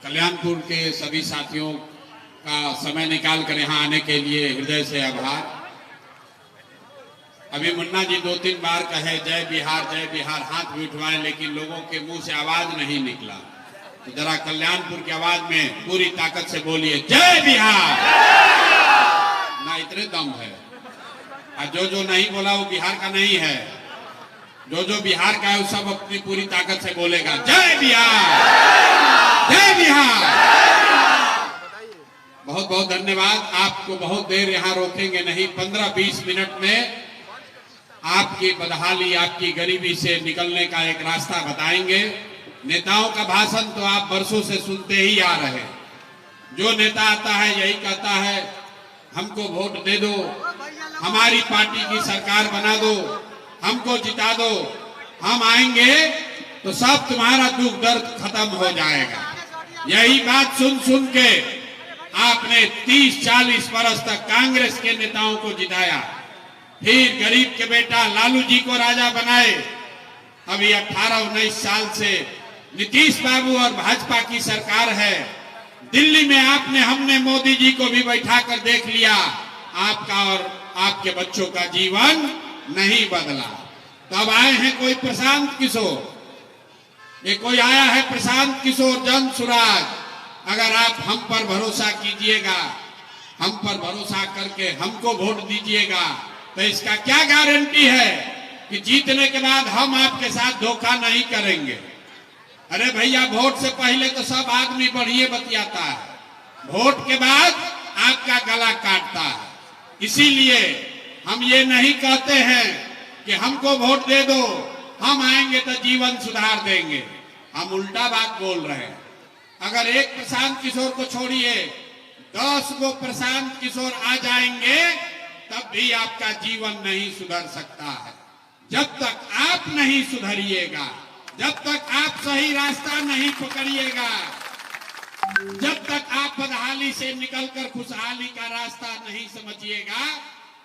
कल्याणपुर के सभी साथियों का समय निकाल कर यहाँ आने के लिए हृदय से आभार। अभी मुन्ना जी 2-3 बार कहे जय बिहार हाथ भी उठवाए, लेकिन लोगों के मुंह से आवाज नहीं निकला। तो जरा कल्याणपुर की आवाज में पूरी ताकत से बोलिए जय बिहार। ना इतने दम है। और जो नहीं बोला वो बिहार का नहीं है। जो बिहार का है वो सब अपनी पूरी ताकत से बोलेगा जय बिहार, जय बिहार। बहुत बहुत धन्यवाद। आपको बहुत देर यहाँ रोकेंगे नहीं, 15-20 मिनट में आपकी बदहाली, आपकी गरीबी से निकलने का एक रास्ता बताएंगे। नेताओं का भाषण तो आप बरसों से सुनते ही आ रहे हैं। जो नेता आता है यही कहता है हमको वोट दे दो, हमारी पार्टी की सरकार बना दो, हमको जिता दो, हम आएंगे तो सब तुम्हारा दुख दर्द खत्म हो जाएगा। यही बात सुन सुन के आपने 30-40 वर्ष तक कांग्रेस के नेताओं को जिताया, फिर गरीब के बेटा लालू जी को राजा बनाए। अभी 18-19 साल से नीतीश बाबू और भाजपा की सरकार है। दिल्ली में हमने मोदी जी को भी बैठा कर देख लिया, आपका और आपके बच्चों का जीवन नहीं बदला। तब आए हैं कोई प्रशांत किशोर, ये कोई आया है प्रशांत किशोर जन सुराज। अगर आप हम पर भरोसा कीजिएगा, हम पर भरोसा करके हमको वोट दीजिएगा, तो इसका क्या गारंटी है कि जीतने के बाद हम आपके साथ धोखा नहीं करेंगे। अरे भैया, वोट से पहले तो सब आदमी बढ़िए बतियाता है, वोट के बाद आपका गला काटता है। इसीलिए हम ये नहीं कहते हैं कि हमको वोट दे दो, हम आएंगे तो जीवन सुधार देंगे। हम उल्टा बात बोल रहे हैं। अगर एक प्रशांत किशोर को छोड़िए, 10 गो प्रशांत किशोर आ जाएंगे तब भी आपका जीवन नहीं सुधर सकता है। जब तक आप नहीं सुधरिएगा, जब तक आप सही रास्ता नहीं पकड़िएगा, जब तक आप बदहाली से निकलकर खुशहाली का रास्ता नहीं समझिएगा,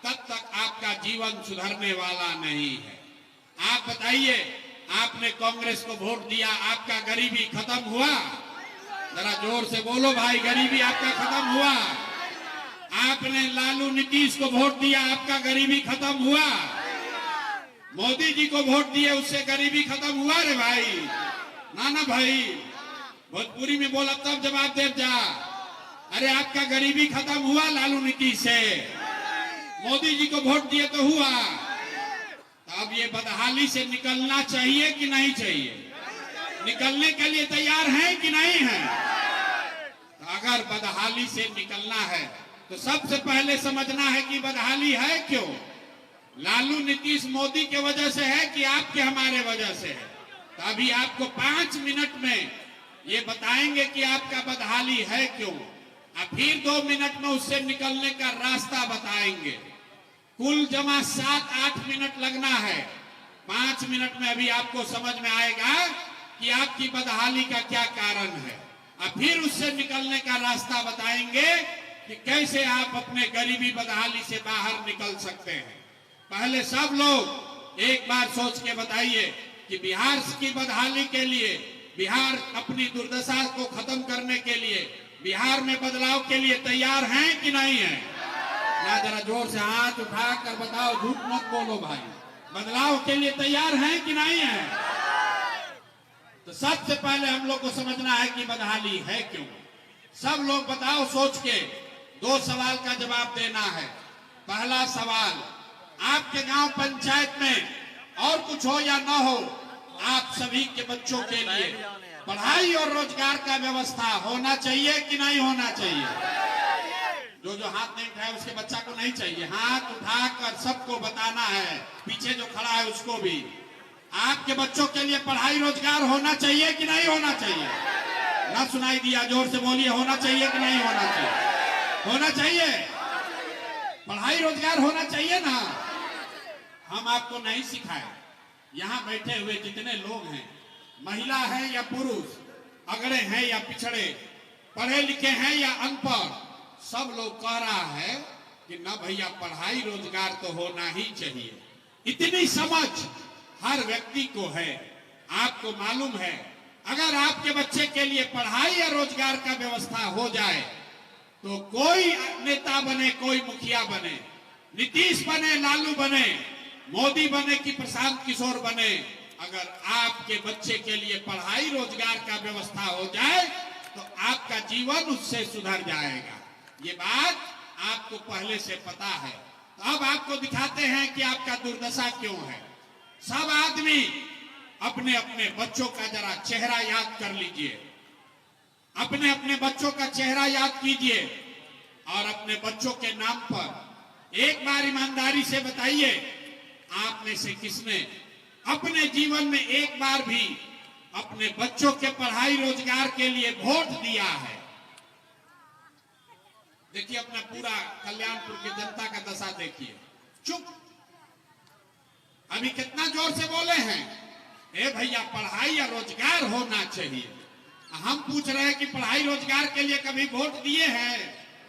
तब तक आपका जीवन सुधरने वाला नहीं है। आप बताइए, आपने कांग्रेस को वोट दिया, आपका गरीबी खत्म हुआ? जरा जोर से बोलो भाई, गरीबी आपका खत्म हुआ? आपने लालू नीतीश को वोट दिया, आपका गरीबी खत्म हुआ? मोदी जी को वोट दिए, उससे गरीबी खत्म हुआ? रे भाई, ना भाई, भोजपुरी में बोला तब जवाब दे जा। अरे आपका गरीबी खत्म हुआ लालू नीतीश से? मोदी जी को वोट दिए तो हुआ। तो अब ये बदहाली से निकलना चाहिए कि नहीं चाहिए? निकलने के लिए तैयार हैं कि नहीं हैं? तो अगर बदहाली से निकलना है तो सबसे पहले समझना है कि बदहाली है क्यों। लालू नीतीश मोदी के वजह से है कि आपके हमारे वजह से है? तो अभी आपको 5 मिनट में ये बताएंगे कि आपका बदहाली है क्यों, और फिर 2 मिनट में उससे निकलने का रास्ता बताएंगे। कुल जमा 7-8 मिनट लगना है। 5 मिनट में अभी आपको समझ में आएगा कि आपकी बदहाली का क्या कारण है, और फिर उससे निकलने का रास्ता बताएंगे कि कैसे आप अपने गरीबी बदहाली से बाहर निकल सकते हैं। पहले सब लोग एक बार सोच के बताइए कि बिहार की बदहाली के लिए, बिहार अपनी दुर्दशा को खत्म करने के लिए, बिहार में बदलाव के लिए तैयार हैं कि नहीं है? ना जरा जोर से हाथ उठा कर बताओ, झूठ मत बोलो भाई। बदलाव के लिए तैयार हैं कि नहीं है? तो सबसे पहले हम लोग को समझना है कि बदहाली है क्यों। सब लोग बताओ सोच के। 2 सवाल का जवाब देना है। पहला सवाल, आपके गांव पंचायत में और कुछ हो या ना हो, आप सभी के बच्चों के लिए पढ़ाई और रोजगार का व्यवस्था होना चाहिए कि नहीं होना चाहिए? जो हाथ नहीं उठाए उसके बच्चा को नहीं चाहिए। हाथ उठाकर सबको बताना है, पीछे जो खड़ा है उसको भी। आपके बच्चों के लिए पढ़ाई रोजगार होना चाहिए कि नहीं होना चाहिए? ना सुनाई दिया, जोर से बोलिए, होना चाहिए कि नहीं होना चाहिए? होना चाहिए। पढ़ाई रोजगार होना चाहिए ना। हम आपको नहीं सिखाए। यहाँ बैठे हुए जितने लोग हैं, महिला है या पुरुष, अगड़े हैं या पिछड़े, पढ़े लिखे हैं या अनपढ़, सब लोग कह रहा है कि ना भैया पढ़ाई रोजगार तो होना ही चाहिए। इतनी समझ हर व्यक्ति को है। आपको मालूम है अगर आपके बच्चे के लिए पढ़ाई या रोजगार का व्यवस्था हो जाए तो कोई नेता बने, कोई मुखिया बने, नीतीश बने, लालू बने, मोदी बने कि प्रशांत किशोर बने, अगर आपके बच्चे के लिए पढ़ाई रोजगार का व्यवस्था हो जाए तो आपका जीवन उससे सुधर जाएगा। ये बात आपको पहले से पता है। तो अब आपको दिखाते हैं कि आपका दुर्दशा क्यों है। सब आदमी अपने अपने बच्चों का जरा चेहरा याद कर लीजिए, अपने अपने बच्चों का चेहरा याद कीजिए और अपने बच्चों के नाम पर एक बार ईमानदारी से बताइए, आप में से किसने अपने जीवन में एक बार भी अपने बच्चों के पढ़ाई रोजगार के लिए वोट दिया है? देखिए अपना पूरा कल्याणपुर की जनता का दशा देखिए। चुप। अभी कितना जोर से बोले हैं, ए भैया पढ़ाई या रोजगार होना चाहिए। हम पूछ रहे हैं कि पढ़ाई रोजगार के लिए कभी वोट दिए हैं?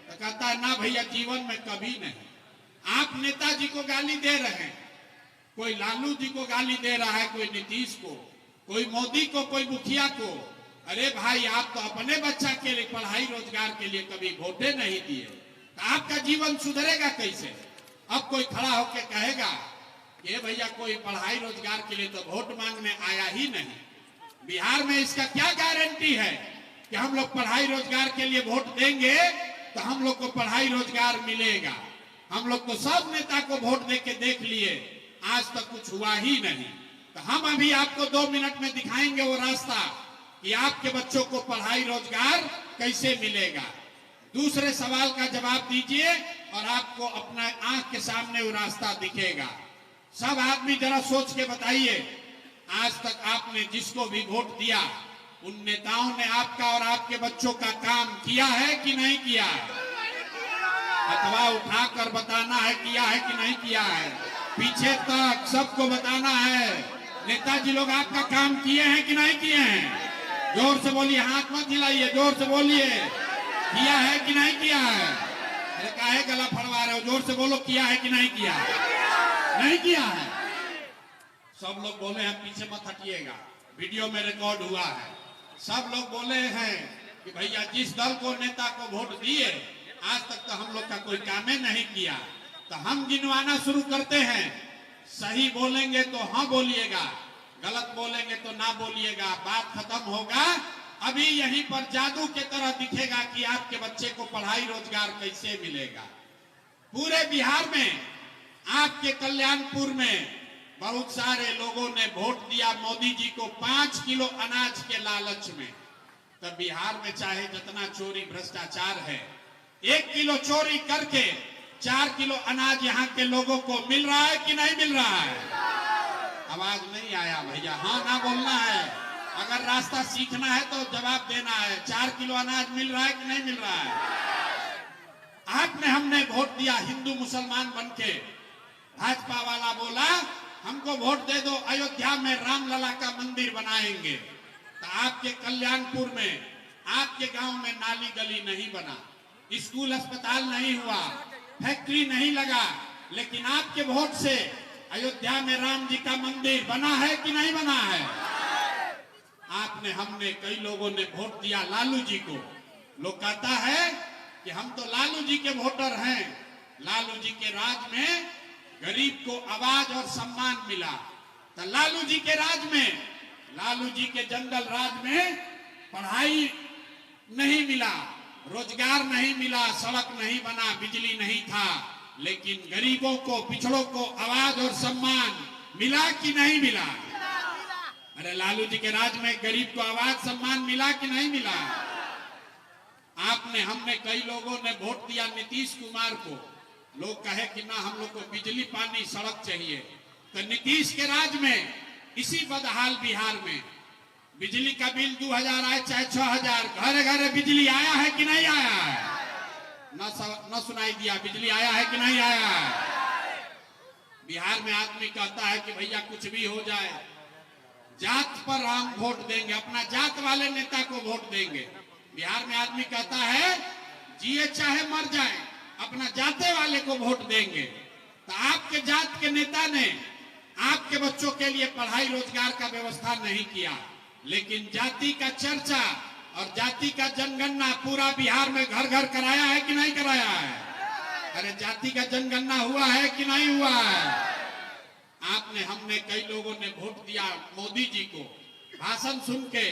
तो कहता है ना भैया, जीवन में कभी नहीं। आप नेताजी को गाली दे रहे हैं, कोई लालू जी को गाली दे रहा है, कोई नीतीश को, कोई मोदी को, कोई मुखिया को। अरे भाई, आप तो अपने बच्चा के लिए पढ़ाई रोजगार के लिए कभी वोटे नहीं दिए, तो आपका जीवन सुधरेगा कैसे? अब कोई खड़ा होकर कहेगा कि भैया कोई पढ़ाई रोजगार के लिए तो वोट मांगने आया ही नहीं। बिहार में इसका क्या गारंटी है कि हम लोग पढ़ाई रोजगार के लिए वोट देंगे तो हम लोग को पढ़ाई रोजगार मिलेगा? हम लोग तो सब नेता को वोट देके देख लिए, आज तक कुछ हुआ ही नहीं। तो हम अभी आपको 2 मिनट में दिखाएंगे वो रास्ता कि आपके बच्चों को पढ़ाई रोजगार कैसे मिलेगा। दूसरे सवाल का जवाब दीजिए और आपको अपना आंख के सामने वो रास्ता दिखेगा। सब आदमी जरा सोच के बताइए, आज तक आपने जिसको भी वोट दिया उन नेताओं ने आपका और आपके बच्चों का काम किया है कि नहीं किया है? अथवा उठाकर बताना है किया है कि नहीं किया है, पीछे तक सबको बताना है। नेताजी लोग आपका काम किए हैं कि नहीं किए हैं? जोर से बोलिए, हाथ मत हिलाइए, जोर से बोलिए, किया है कि नहीं किया है? अरे काहे गला फड़वा रहे हो? जोर से बोलो, किया है कि नहीं किया है? नहीं किया है। सब लोग बोले हैं, पीछे मत हटिएगा, वीडियो में रिकॉर्ड हुआ है। सब लोग बोले हैं कि भैया जिस दल को नेता को वोट दिए आज तक तो हम लोग का कोई काम ही नहीं किया। तो हम गिनवाना शुरू करते हैं। सही बोलेंगे तो हाँ बोलिएगा, गलत बोलेंगे तो ना बोलिएगा, बात खत्म होगा। अभी यहीं पर जादू के तरह दिखेगा कि आपके बच्चे को पढ़ाई रोजगार कैसे मिलेगा। पूरे बिहार में, आपके कल्याणपुर में बहुत सारे लोगों ने वोट दिया मोदी जी को 5 किलो अनाज के लालच में। तब बिहार में चाहे जितना चोरी भ्रष्टाचार है, 1 किलो चोरी करके 4 किलो अनाज यहाँ के लोगों को मिल रहा है कि नहीं मिल रहा है? आवाज नहीं आया भैया, हाँ ना बोलना है। अगर रास्ता सीखना है तो जवाब देना है। 4 किलो अनाज मिल रहा है कि नहीं मिल रहा है? आपने हमने वोट दिया हिंदू मुसलमान बनके। भाजपा वाला बोला हमको वोट दे दो, अयोध्या में रामलला का मंदिर बनाएंगे। तो आपके कल्याणपुर में, आपके गांव में नाली गली नहीं बना, स्कूल अस्पताल नहीं हुआ, फैक्ट्री नहीं लगा, लेकिन आपके वोट से अयोध्या में राम जी का मंदिर बना है कि नहीं बना है? आपने हमने कई लोगों ने वोट दिया लालू जी को। लोग कहता है कि हम तो लालू जी के वोटर हैं। लालू जी के राज में गरीब को आवाज और सम्मान मिला। तो लालू जी के राज में, लालू जी के जंगल राज में पढ़ाई नहीं मिला, रोजगार नहीं मिला, सड़क नहीं बना, बिजली नहीं था, लेकिन गरीबों को, पिछड़ों को आवाज और सम्मान मिला कि नहीं मिला? अरे लालू जी के राज में गरीब को आवाज सम्मान मिला कि नहीं मिला? आपने हमने कई लोगों ने वोट दिया नीतीश कुमार को। लोग कहे कि ना हम लोग को बिजली पानी सड़क चाहिए। तो नीतीश के राज में इसी बदहाल बिहार में बिजली का बिल 2000 आए चाहे 6000, घरे घरे बिजली आया है कि नहीं आया है? न सुनाई दिया, बिजली आया है कि नहीं आया है? बिहार में आदमी कहता है कि भैया कुछ भी हो जाए, जात पर हम वोट देंगे, अपना जात वाले नेता को वोट देंगे। बिहार में आदमी कहता है जिए चाहे मर जाए, अपना जाते वाले को वोट देंगे। तो आपके जात के नेता ने आपके बच्चों के लिए पढ़ाई रोजगार का व्यवस्था नहीं किया। लेकिन जाति का चर्चा और जाति का जनगणना पूरा बिहार में घर घर कराया है कि नहीं कराया है? अरे जाति का जनगणना हुआ है कि नहीं हुआ है? आपने हमने कई लोगों ने वोट दिया मोदी जी को, भाषण सुन के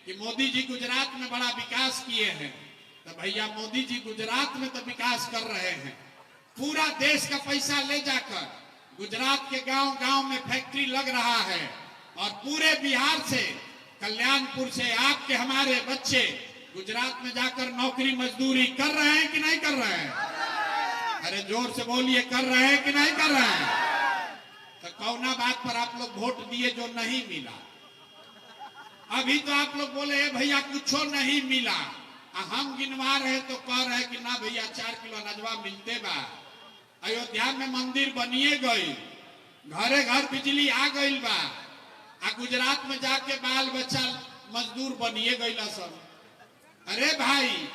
कि मोदी जी गुजरात में बड़ा विकास किए हैं। तो भैया मोदी जी गुजरात में तो विकास कर रहे हैं, पूरा देश का पैसा ले जाकर गुजरात के गांव गांव में फैक्ट्री लग रहा है और पूरे बिहार से, कल्याणपुर से आपके हमारे बच्चे गुजरात में जाकर नौकरी मजदूरी कर रहे हैं कि नहीं कर रहे हैं? अरे जोर से बोलिए, कर रहे हैं कि नहीं कर रहे हैं? तो कौना बात पर आप लोग वोट दिए जो नहीं मिला? अभी तो आप लोग बोले भैया कुछ नहीं मिला, हम गिनवा रहे तो कह रहे कि ना भैया 4 किलो अनाजवा मिलते बा। अयोध्या में मंदिर बनिए गई, घरे घर बिजली आ गई बा, आ गुजरात में जाके बाल बच्चा मजदूर बनिए गई सब। अरे भाई,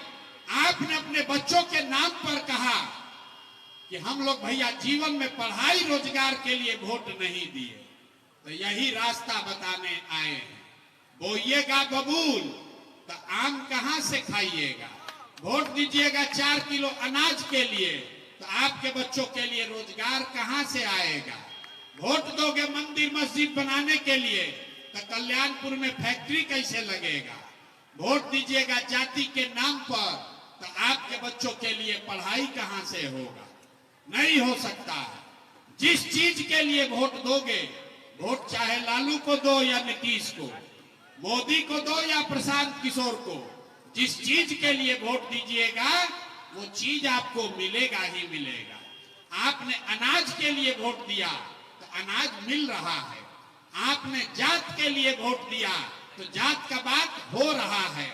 आपने अपने बच्चों के नाम पर कहा कि हम लोग भैया जीवन में पढ़ाई रोजगार के लिए वोट नहीं दिए, तो यही रास्ता बताने आए हैं। बोइएगा बबूल तो आम कहां से खाइएगा? वोट दीजिएगा 4 किलो अनाज के लिए, तो आपके बच्चों के लिए रोजगार कहां से आएगा? वोट दोगे मंदिर मस्जिद बनाने के लिए, तो कल्याणपुर में फैक्ट्री कैसे लगेगा? वोट दीजिएगा जाति के नाम पर, तो आपके बच्चों के लिए पढ़ाई कहां से होगा? नहीं हो सकता है। जिस चीज के लिए वोट दोगे, वोट चाहे लालू को दो या नीतीश को, मोदी को दो या प्रशांत किशोर को, जिस चीज के लिए वोट दीजिएगा वो चीज आपको मिलेगा ही मिलेगा। आपने अनाज के लिए वोट दिया तो अनाज मिल रहा है, आपने जात के लिए वोट दिया तो जात का बात हो रहा है,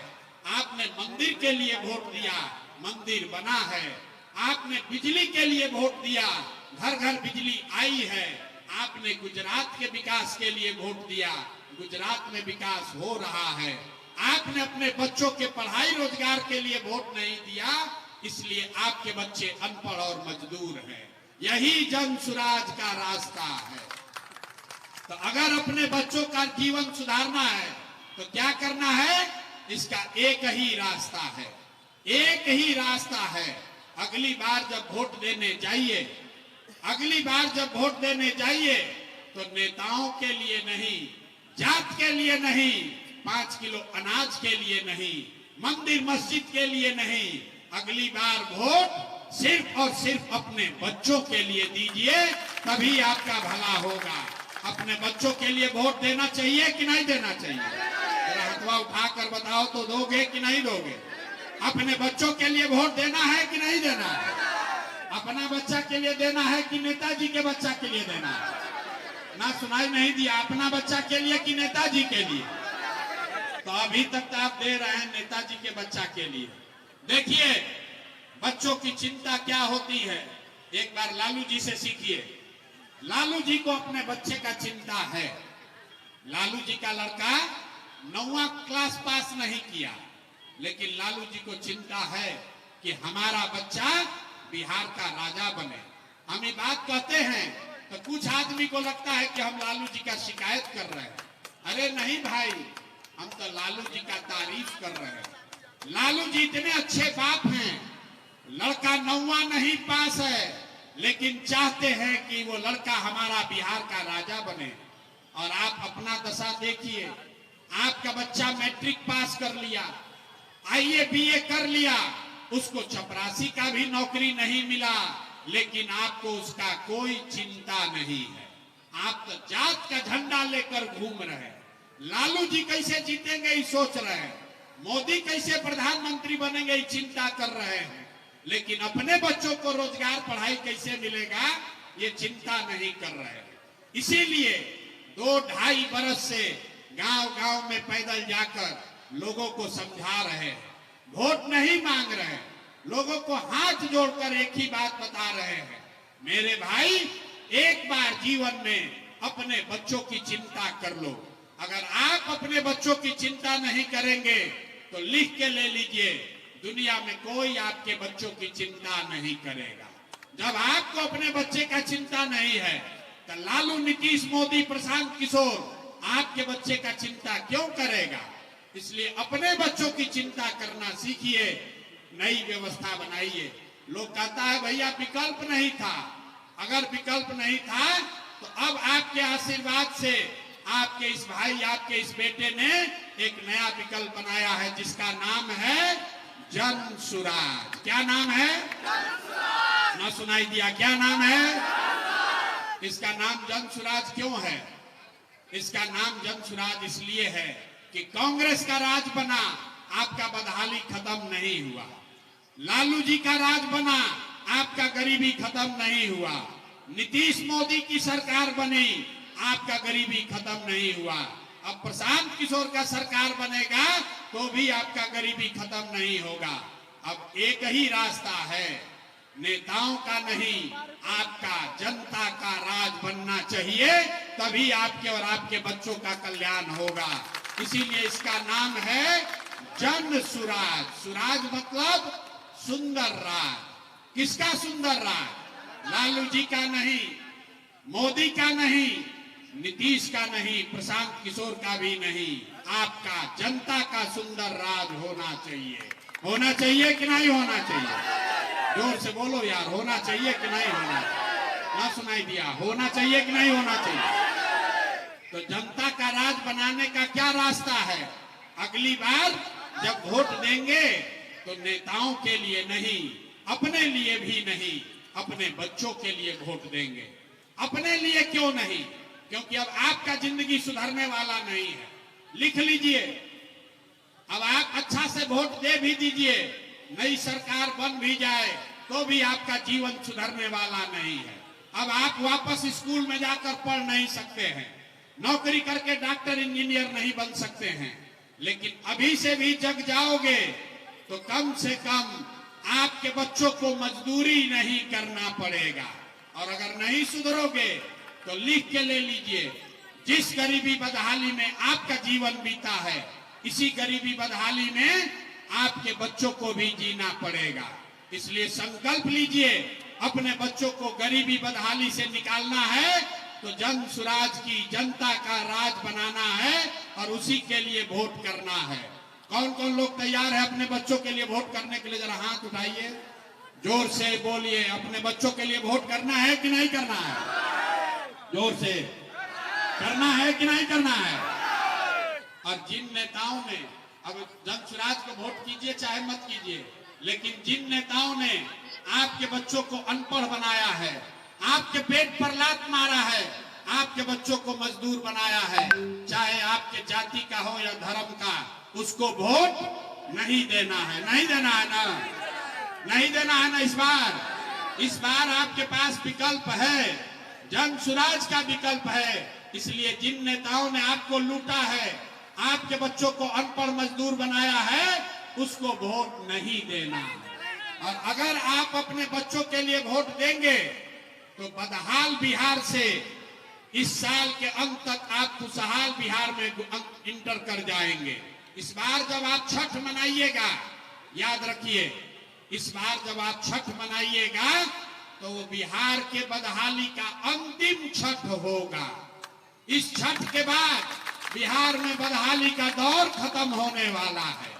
आपने मंदिर के लिए वोट दिया, मंदिर बना है, आपने बिजली के लिए वोट दिया, घर घर बिजली आई है, आपने गुजरात के विकास के लिए वोट दिया, गुजरात में विकास हो रहा है, आपने अपने बच्चों के पढ़ाई रोजगार के लिए वोट नहीं दिया, इसलिए आपके बच्चे अनपढ़ और मजदूर हैं। यही जन सुराज का रास्ता है। तो अगर अपने बच्चों का जीवन सुधारना है तो क्या करना है? इसका एक ही रास्ता है, एक ही रास्ता है। अगली बार जब वोट देने जाइए, अगली बार जब वोट देने जाइए तो नेताओं के लिए नहीं, जात के लिए नहीं, 5 किलो अनाज के लिए नहीं, मंदिर मस्जिद के लिए नहीं, अगली बार वोट सिर्फ और सिर्फ अपने बच्चों के लिए दीजिए, तभी आपका भला होगा। अपने बच्चों के लिए वोट देना चाहिए कि नहीं देना चाहिए? जरा हथवा उठाकर बताओ तो दोगे कि नहीं दोगे? अपने बच्चों के लिए वोट देना है कि नहीं देना है? अपना बच्चा के लिए देना है कि नेताजी के बच्चा के लिए देना है? ना सुनाई नहीं दिया, अपना बच्चा के लिए कि नेताजी के लिए? तो अभी तक तो आप दे रहे हैं नेताजी के बच्चा के लिए। देखिए बच्चों की चिंता क्या होती है, एक बार लालू जी से सीखिए। लालू जी को अपने बच्चे का चिंता है। लालू जी का लड़का 9वां क्लास पास नहीं किया, लेकिन लालू जी को चिंता है कि हमारा बच्चा बिहार का राजा बने। हम ये बात कहते हैं तो कुछ आदमी को लगता है कि हम लालू जी का शिकायत कर रहे हैं। अरे नहीं भाई, हम तो लालू जी का तारीफ कर रहे हैं। लालू जी इतने अच्छे बाप हैं, लड़का 9वां नहीं पास है, लेकिन चाहते हैं कि वो लड़का हमारा बिहार का राजा बने। और आप अपना दशा देखिए, आपका बच्चा मैट्रिक पास कर लिया, आईए बीए कर लिया, उसको चपरासी का भी नौकरी नहीं मिला, लेकिन आपको उसका कोई चिंता नहीं है। आप तो जात का झंडा लेकर घूम रहे हैं। लालू जी कैसे जीतेंगे ये सोच रहे हैं, मोदी कैसे प्रधानमंत्री बनेंगे ये चिंता कर रहे हैं, लेकिन अपने बच्चों को रोजगार पढ़ाई कैसे मिलेगा ये चिंता नहीं कर रहे हैं। इसीलिए 2-2.5 बरस से गांव-गांव में पैदल जाकर लोगों को समझा रहे हैं, वोट नहीं मांग रहे हैं, लोगों को हाथ जोड़कर एक ही बात बता रहे हैं, मेरे भाई एक बार जीवन में अपने बच्चों की चिंता कर लो। अगर आप अपने बच्चों की चिंता नहीं करेंगे तो लिख के ले लीजिए, दुनिया में कोई आपके बच्चों की चिंता नहीं करेगा। जब आपको अपने बच्चे का चिंता नहीं है तो लालू, नीतीश, मोदी, प्रशांत किशोर आपके बच्चे का चिंता क्यों करेगा? इसलिए अपने बच्चों की चिंता करना सीखिए, नई व्यवस्था बनाइए। लोग कहता है भैया विकल्प नहीं था। अगर विकल्प नहीं था तो अब आपके आशीर्वाद से आपके इस भाई, आपके इस बेटे ने एक नया विकल्प बनाया है जिसका नाम है जन सुराज। क्या नाम है? ना सुनाई दिया? क्या नाम है? इसका नाम जन सुराज क्यों है? इसका नाम जन सुराज इसलिए है कि कांग्रेस का राज बना, आपका बदहाली खत्म नहीं हुआ। लालू जी का राज बना, आपका गरीबी खत्म नहीं हुआ। नीतीश मोदी की सरकार बनी, आपका गरीबी खत्म नहीं हुआ। अब प्रशांत किशोर का सरकार बनेगा तो भी आपका गरीबी खत्म नहीं होगा। अब एक ही रास्ता है, नेताओं का नहीं, आपका जनता का राज बनना चाहिए, तभी आपके और आपके बच्चों का कल्याण होगा। इसीलिए इसका नाम है जन सुराज। सुराज मतलब सुंदर राज। किसका सुंदर राज? लालू जी का नहीं, मोदी का नहीं, नीतीश का नहीं, प्रशांत किशोर का भी नहीं, आपका जनता का सुंदर राज होना चाहिए। होना चाहिए कि नहीं होना चाहिए? जोर से बोलो यार, होना चाहिए कि नहीं होना चाहिए? ना सुनाई दिया? होना चाहिए कि नहीं होना चाहिए? तो जनता का राज बनाने का क्या रास्ता है? अगली बार जब वोट देंगे तो नेताओं के लिए नहीं, अपने लिए भी नहीं, अपने बच्चों के लिए वोट देंगे। अपने लिए क्यों नहीं? क्योंकि अब आपका जिंदगी सुधरने वाला नहीं है। लिख लीजिए, अब आप अच्छा से वोट दे भी दीजिए, नई सरकार बन भी जाए तो भी आपका जीवन सुधरने वाला नहीं है। अब आप वापस स्कूल में जाकर पढ़ नहीं सकते हैं, नौकरी करके डॉक्टर इंजीनियर नहीं बन सकते हैं। लेकिन अभी से भी जग जाओगे तो कम से कम आपके बच्चों को मजदूरी नहीं करना पड़ेगा। और अगर नहीं सुधरोगे तो लिख के ले लीजिए, जिस गरीबी बदहाली में आपका जीवन बीता है, इसी गरीबी बदहाली में आपके बच्चों को भी जीना पड़ेगा। इसलिए संकल्प लीजिए, अपने बच्चों को गरीबी बदहाली से निकालना है तो जन सुराज की जनता का राज बनाना है और उसी के लिए वोट करना है। कौन कौन लोग तैयार है अपने बच्चों के लिए वोट करने के लिए? जरा हाथ उठाइए, जोर से बोलिए, अपने बच्चों के लिए वोट करना है कि नहीं करना है? जोर से करना है कि नहीं करना है? और जिन नेताओं ने, अब जन सुराज को वोट कीजिए चाहे मत कीजिए, लेकिन जिन नेताओं ने आपके बच्चों को अनपढ़ बनाया है, आपके पेट पर लात मारा है, आपके बच्चों को मजदूर बनाया है, चाहे आपके जाति का हो या धर्म का, उसको वोट नहीं देना है। नहीं देना है ना? नहीं देना है ना? इस बार आपके पास विकल्प है, जन सुराज का विकल्प है। इसलिए जिन नेताओं ने आपको लूटा है, आपके बच्चों को अनपढ़ मजदूर बनाया है, उसको वोट नहीं देना। और अगर आप अपने बच्चों के लिए वोट देंगे तो बदहाल बिहार से इस साल के अंत तक आप खुशहाल बिहार में इंटर कर जाएंगे। इस बार जब आप छठ मनाइएगा, याद रखिए, इस बार जब आप छठ मनाइएगा तो वो बिहार के बदहाली का अंतिम छठ होगा। इस छठ के बाद बिहार में बदहाली का दौर खत्म होने वाला है।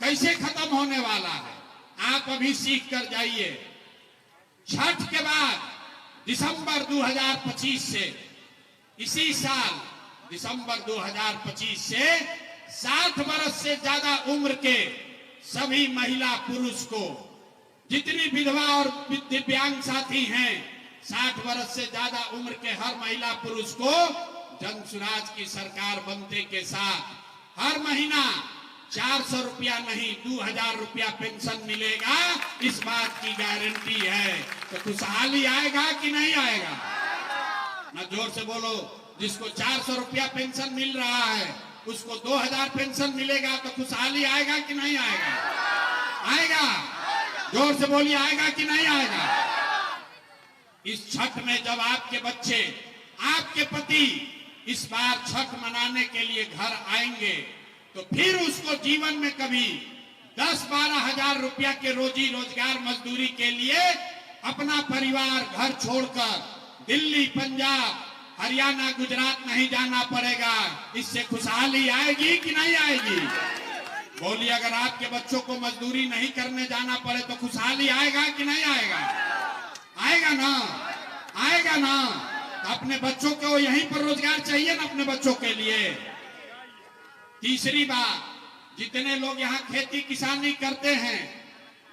कैसे खत्म होने वाला है? आप अभी सीख कर जाइए। छठ के बाद दिसंबर 2025 से, इसी साल दिसंबर 2025 से 60 वर्ष से ज्यादा उम्र के सभी महिला पुरुष को, जितनी विधवा और दिव्यांग साथी हैं, 60 वर्ष से ज्यादा उम्र के हर महिला पुरुष को जन सुराज की सरकार बनते के साथ हर महीना 400 रुपया नहीं 2000 रुपया पेंशन मिलेगा। इस बात की गारंटी है। तो खुशहाली आएगा कि नहीं आएगा? ना जोर से बोलो। जिसको 400 रुपया पेंशन मिल रहा है उसको 2000 पेंशन मिलेगा, तो खुशहाली आएगा कि नहीं आएगा? आएगा। जोर से बोलिए, आएगा कि नहीं आएगा? इस छठ में जब आपके बच्चे, आपके पति इस बार छठ मनाने के लिए घर आएंगे तो फिर उसको जीवन में कभी 10-12 हजार रुपया के रोजी रोजगार मजदूरी के लिए अपना परिवार घर छोड़कर दिल्ली, पंजाब, हरियाणा गुजरात नहीं जाना पड़ेगा। इससे खुशहाली आएगी कि नहीं आएगी? बोलिए, अगर आपके बच्चों को मजदूरी नहीं करने जाना पड़े तो खुशहाली आएगा कि नहीं आएगा? आएगा ना, आएगा ना। तो अपने बच्चों को यहीं पर रोजगार चाहिए ना अपने बच्चों के लिए। तीसरी बात, जितने लोग यहाँ खेती किसानी करते हैं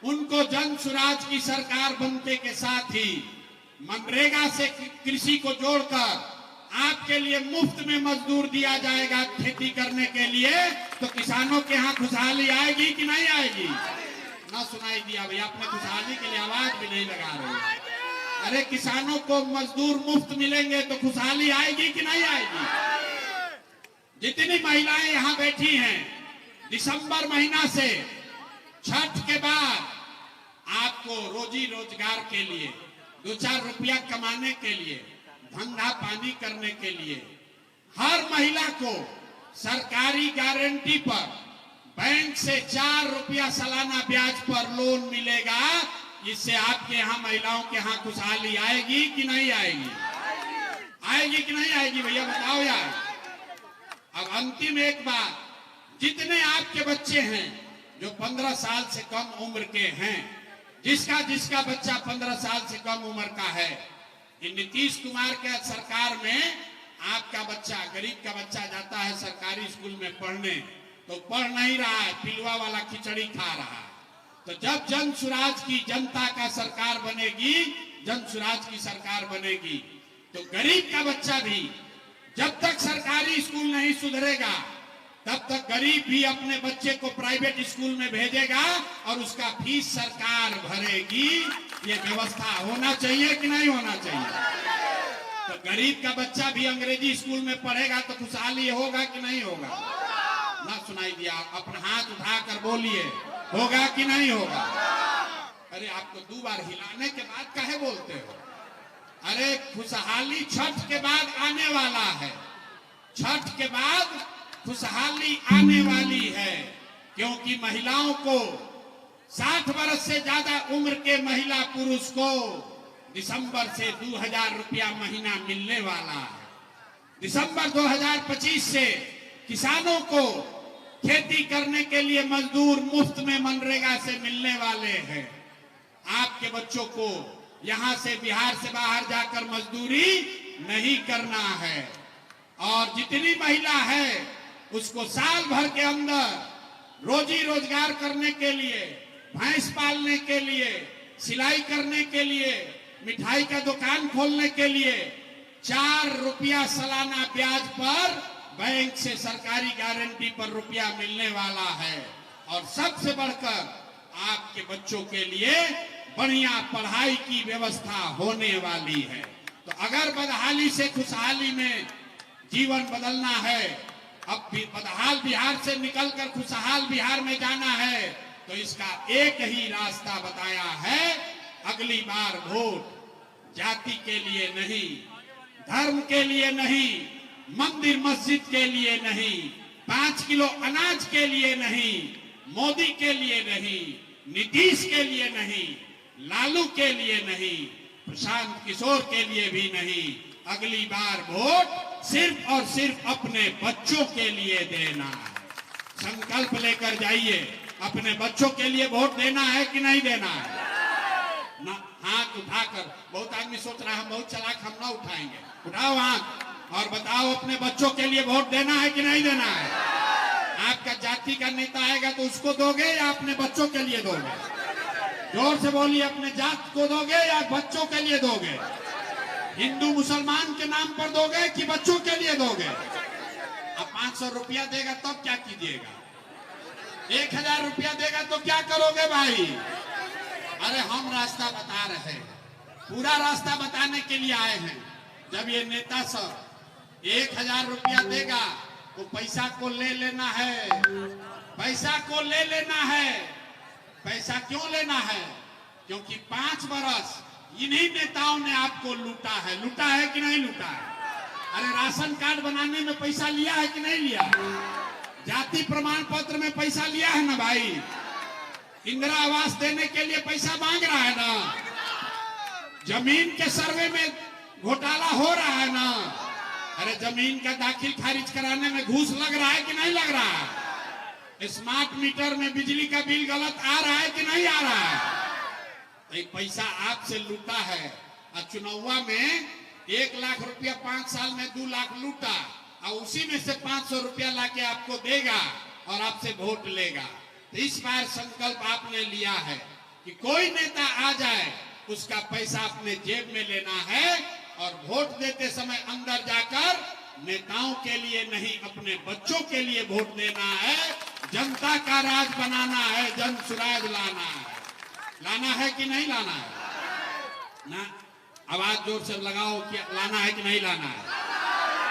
उनको जन सुराज की सरकार बनते के साथ ही मनरेगा से कृषि को जोड़कर आपके लिए मुफ्त में मजदूर दिया जाएगा खेती करने के लिए। तो किसानों के यहाँ खुशहाली आएगी कि नहीं आएगी? ना सुनाई दिया भैया, अपने खुशहाली के लिए आवाज भी नहीं लगा रहे। अरे किसानों को मजदूर मुफ्त मिलेंगे तो खुशहाली आएगी कि नहीं आएगी? जितनी महिलाएं यहाँ बैठी हैं, दिसंबर महीना से छठ के बाद आपको रोजी रोजगार के लिए, 2-4 रुपया कमाने के लिए, धंधा पानी करने के लिए हर महिला को सरकारी गारंटी पर बैंक से 4 रुपया सालाना ब्याज पर लोन मिलेगा। इससे आपके यहाँ महिलाओं के यहाँ खुशहाली आएगी कि नहीं आएगी? आएगी कि नहीं आएगी भैया बताओ यार। अब अंतिम एक बात, जितने आपके बच्चे हैं जो 15 साल से कम उम्र के हैं, जिसका बच्चा 15 साल से कम उम्र का है, इन नीतीश कुमार के सरकार में आपका बच्चा, गरीब का बच्चा जाता है सरकारी स्कूल में पढ़ने तो पढ़ नहीं रहा है, पिलवा वाला खिचड़ी खा रहा है। तो जब जन सुराज की जनता का सरकार बनेगी, जन सुराज की सरकार बनेगी, तो गरीब का बच्चा भी जब तक सरकारी स्कूल नहीं सुधरेगा तब तक गरीब भी अपने बच्चे को प्राइवेट स्कूल में भेजेगा और उसका फीस सरकार भरेगी। ये व्यवस्था होना चाहिए कि नहीं होना चाहिए? तो गरीब का बच्चा भी अंग्रेजी स्कूल में पढ़ेगा तो खुशहाली होगा कि नहीं होगा? ना सुनाई दिया, अपना हाथ उठाकर बोलिए, होगा कि नहीं होगा? अरे आपको 2 बार हिलाने के बाद काहे बोलते हो? अरे खुशहाली छठ के बाद आने वाला है, छठ के बाद खुशहाली आने वाली है। क्योंकि महिलाओं को 60 वर्ष से ज्यादा उम्र के महिला पुरुष को दिसंबर से 2000 रुपया महीना मिलने वाला है। दिसंबर 2025 से किसानों को खेती करने के लिए मजदूर मुफ्त में मनरेगा से मिलने वाले हैं। आपके बच्चों को यहां से बिहार से बाहर जाकर मजदूरी नहीं करना है। और जितनी महिला है उसको साल भर के अंदर रोजी रोजगार करने के लिए, भैंस पालने के लिए, सिलाई करने के लिए, मिठाई का दुकान खोलने के लिए 4 रुपया सालाना ब्याज पर बैंक से सरकारी गारंटी पर रुपया मिलने वाला है। और सबसे बढ़कर आपके बच्चों के लिए बढ़िया पढ़ाई की व्यवस्था होने वाली है। तो अगर बदहाली से खुशहाली में जीवन बदलना है, अब भी बदहाल बिहार से निकलकर खुशहाल बिहार में जाना है, तो इसका एक ही रास्ता बताया है, अगली बार वोट जाति के लिए नहीं, धर्म के लिए नहीं, मंदिर मस्जिद के लिए नहीं, 5 किलो अनाज के लिए नहीं, मोदी के लिए नहीं, नीतीश के लिए नहीं, लालू के लिए नहीं, प्रशांत किशोर के लिए भी नहीं। अगली बार वोट सिर्फ और सिर्फ अपने बच्चों के लिए देना है। संकल्प लेकर जाइए, अपने बच्चों के लिए वोट देना है कि नहीं देना है? ना हाथ उठाकर, बहुत आदमी सोच रहा है हम बहुत चालाक, हम ना उठाएंगे। उठाओ हाथ और बताओ अपने बच्चों के लिए वोट देना है कि नहीं देना है? आपका जाति का नेता आएगा तो उसको दोगे या अपने बच्चों के लिए दोगे? जोर से बोलिए, अपने जात को दोगे या बच्चों के लिए दोगे? हिंदू मुसलमान के नाम पर दोगे कि बच्चों के लिए दोगे? अब 500 रुपया देगा तब क्या कीजिएगा? 1000 रुपया देगा तो क्या करोगे भाई? अरे हम रास्ता बता रहे हैं, पूरा रास्ता बताने के लिए आए हैं। जब ये नेता सब 1000 रुपया देगा तो पैसा को ले लेना है, पैसा को ले लेना है। पैसा क्यों लेना है? क्योंकि 5 बरस इन्हीं नेताओं ने आपको लूटा है। लूटा है कि नहीं लूटा है? अरे राशन कार्ड बनाने में पैसा लिया है कि नहीं लिया? जाति प्रमाण पत्र में पैसा लिया है ना भाई? इंदिरा आवास देने के लिए पैसा मांग रहा है ना? जमीन के सर्वे में घोटाला हो रहा है ना? अरे जमीन का दाखिल खारिज कराने में घूस लग रहा है कि नहीं लग रहा है? स्मार्ट मीटर में बिजली का बिल गलत आ रहा है कि नहीं आ रहा है? तो ये पैसा आपसे लूटा है और चुनावा में 1 लाख रुपया 5 साल में 2 लाख लूटा और उसी में से 500 रुपया लाके आपको देगा और आपसे वोट लेगा। तो इस बार संकल्प आपने लिया है कि कोई नेता आ जाए उसका पैसा अपने जेब में लेना है और वोट देते समय अंदर जाकर नेताओं के लिए नहीं अपने बच्चों के लिए वोट देना है। जनता का राज बनाना है, जन सुराज लाना है कि नहीं लाना है? ना आवाज जोर से लगाओ कि लाना है कि नहीं लाना है?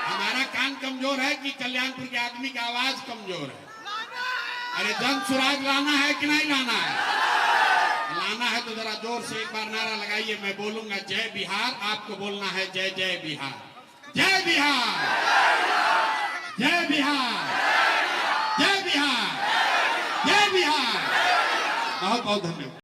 हमारा कान कमजोर है कि कल्याणपुर के आदमी का आवाज कमजोर है? अरे जन सुराज लाना है कि नहीं लाना है? लाना है तो जरा जोर से एक बार नारा लगाइए। मैं बोलूंगा जय बिहार, आपको बोलना है जय जय बिहार, जय बिहार, जय बिहार, जय बिहार, जय बिहार। बहुत बहुत धन्यवाद।